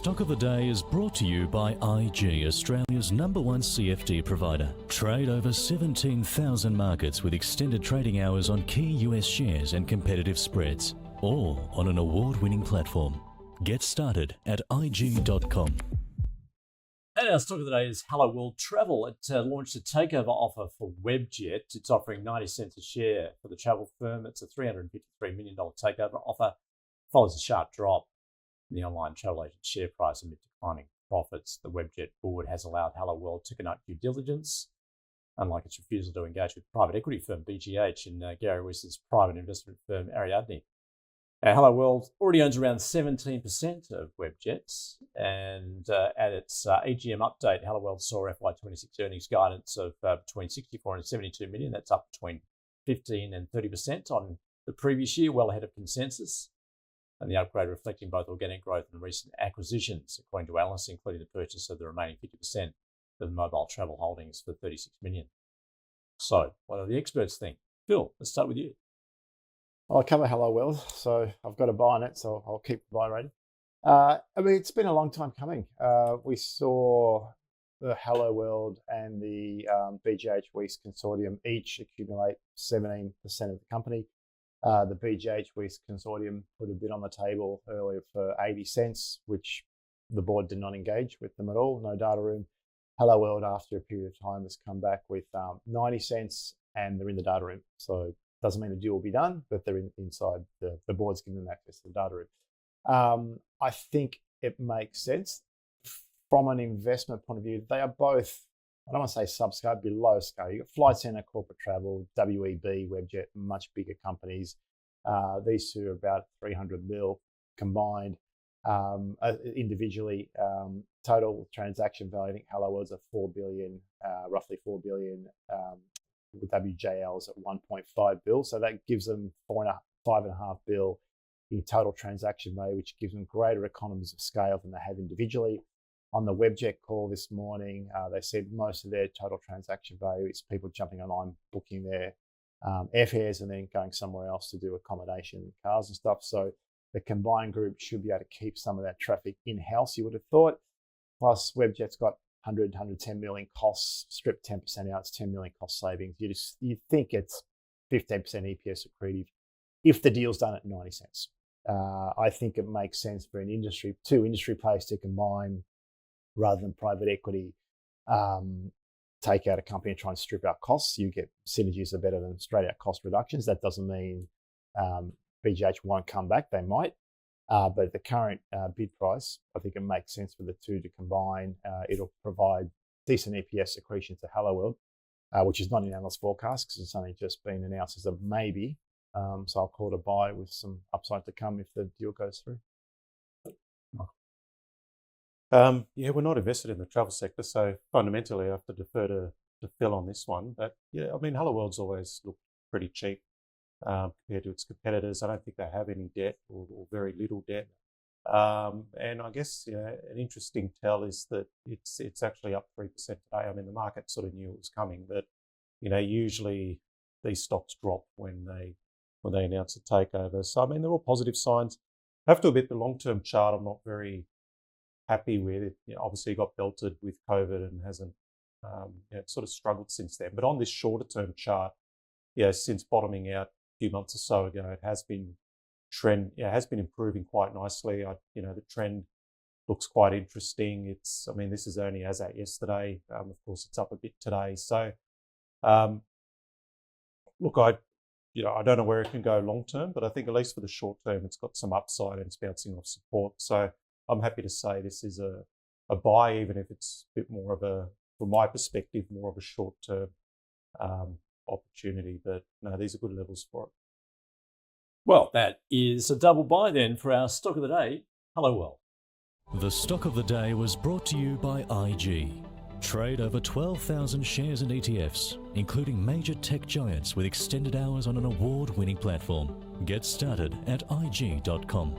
Stock of the Day is brought to you by IG, Australia's #1 CFD provider. Trade over 17,000 markets with extended trading hours on key US shares and competitive spreads, all on an award-winning platform. Get started at IG.com. And our stock of the day is Helloworld Travel. It launched a takeover offer for Webjet. It's offering 90 cents a share for the travel firm. It's a $353 million takeover offer. Follows a sharp drop in the online travel agent share price amid declining profits. The Webjet board has allowed Helloworld to conduct due diligence, unlike its refusal to engage with private equity firm BGH and Gary Wiss's private investment firm Ariadne. Helloworld already owns around 17% of Webjet, and at its EGM update, Helloworld saw FY26 earnings guidance of between 64 and 72 million. That's up between 15 and 30% on the previous year, well ahead of consensus. And the upgrade reflecting both organic growth and recent acquisitions, according to analysts, including the purchase of the remaining 50% of the mobile travel holdings for 36 million. So, what do the experts think? Phil, let's start with you. I cover Helloworld, so I've got a buy on it, so I'll keep the buy rating. It's been a long time coming. We saw the Helloworld and the BGH Weiss consortium each accumulate 17% of the company. The BGH Weiss consortium put a bid on the table earlier for 80 cents, which the board did not engage with them at all, no data room. Helloworld, after a period of time, has come back with 90 cents and they're in the data room. So doesn't mean the deal will be done, but they're inside the board's given them access to the data room. I think it makes sense from an investment point of view. They are both, I don't want to say subscale, below scale. You've got Flight Centre, Corporate Travel, WEB, Webjet, much bigger companies. These two are about 300 mil combined. Individually, total transaction value, I think Helloworld's at 4 billion, roughly 4 billion. With WJL's at 1.5 bill, so that gives them 5.5 bill in total transaction value, which gives them greater economies of scale than they have individually. On the Webjet call this morning, they said most of their total transaction value is people jumping online, booking their airfares and then going somewhere else to do accommodation, cars and stuff. So the combined group should be able to keep some of that traffic in-house, you would have thought. Plus, Webjet's got 110 million costs, strip 10% out, it's 10 million cost savings. You think it's 15% EPS accretive if the deal's done at 90 cents. I think it makes sense for two industry players to combine rather than private equity take out a company and try and strip out costs. You get synergies are better than straight out cost reductions. That doesn't mean BGH won't come back, they might. But at the current bid price, I think it makes sense for the two to combine. It'll provide decent EPS accretion to Helloworld, which is not in analyst forecast because it's only just been announced as a maybe. So I'll call it a buy with some upside to come if the deal goes through. We're not invested in the travel sector, so fundamentally I have to defer to Phil on this one. But yeah, I mean, Helloworld's always looked pretty cheap. Compared to its competitors. I don't think they have any debt or very little debt. And I guess an interesting tell is that it's actually up 3% today. I mean, the market sort of knew it was coming, but usually these stocks drop when they announce a takeover. So I mean, they're all positive signs. I have to admit, the long-term chart I'm not very happy with. It obviously got belted with COVID and hasn't it sort of struggled since then. But on this shorter-term chart, since bottoming out few months or so ago, it has been improving quite nicely. The trend looks quite interesting. This is only as at yesterday. Of course, it's up a bit today. So, look, I don't know where it can go long term, but I think at least for the short term, it's got some upside and it's bouncing off support. So, I'm happy to say this is a buy, even if it's a bit more of from my perspective, more of a short term opportunity, but no, these are good levels for it. Well, that is a double buy then for our stock of the day, Helloworld. The stock of the day was brought to you by IG. Trade over 12,000 shares and ETFs, including major tech giants with extended hours on an award-winning platform. Get started at IG.com.